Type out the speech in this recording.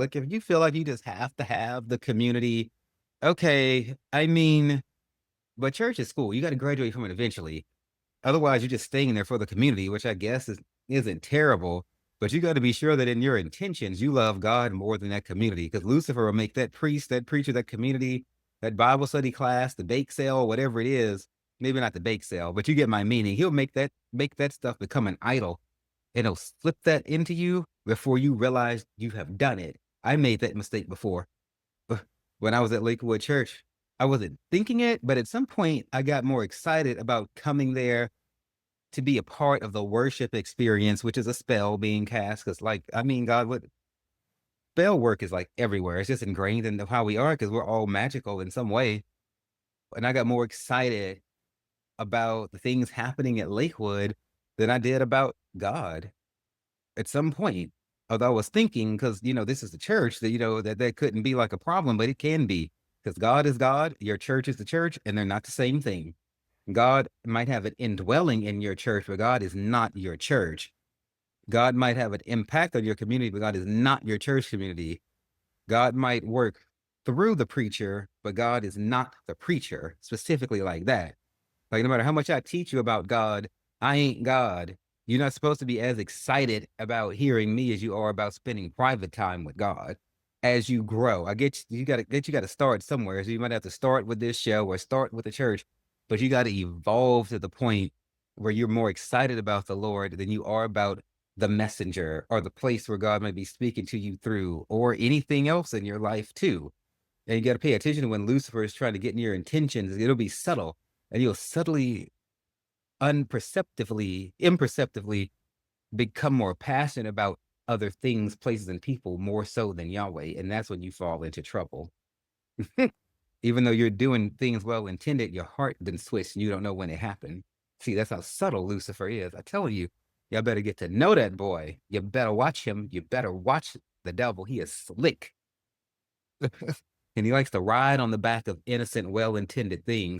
Like, if you feel like you just have to have the community, okay, I mean, but church is cool. You gotta graduate from it eventually. Otherwise, you're just staying there for the community, which I guess isn't terrible, but you gotta be sure that in your intentions, you love God more than that community. Because Lucifer will make that priest, that preacher, that community, that Bible study class, the bake sale, whatever it is, maybe not the bake sale, but you get my meaning. He'll make that stuff become an idol, and he'll slip that into you before you realize you have done it. I made that mistake before. When I was at Lakewood Church, I wasn't thinking it, but at some point, I got more excited about coming there to be a part of the worship experience, which is a spell being cast. Because, like, I mean, God, what spell work is like everywhere. It's just ingrained in how we are because we're all magical in some way. And I got more excited about the things happening at Lakewood than I did about God at some point. Although I was thinking, because, this is the church, that, that couldn't be like a problem, but it can be because God is God, your church is the church, and they're not the same thing. God might have an indwelling in your church, but God is not your church. God might have an impact on your community, but God is not your church community. God might work through the preacher, but God is not the preacher, specifically like that. Like, no matter how much I teach you about God, I ain't God. You're not supposed to be as excited about hearing me as you are about spending private time with God. As you grow, I get you got to start somewhere. So you might have to start with this show or start with the church, but you got to evolve to the point where you're more excited about the Lord than you are about the messenger or the place where God might be speaking to you through, or anything else in your life too. And you got to pay attention to when Lucifer is trying to get in your intentions. It'll be subtle, and you'll subtly, imperceptibly become more passionate about other things, places, and people more so than Yahweh. And that's when you fall into trouble. Even though you're doing things well intended, your heart then switched and you don't know when it happened. See, that's how subtle Lucifer is. I tell you, y'all better get to know that boy. You better watch him. You better watch the devil. He is slick. And he likes to ride on the back of innocent, well intended things.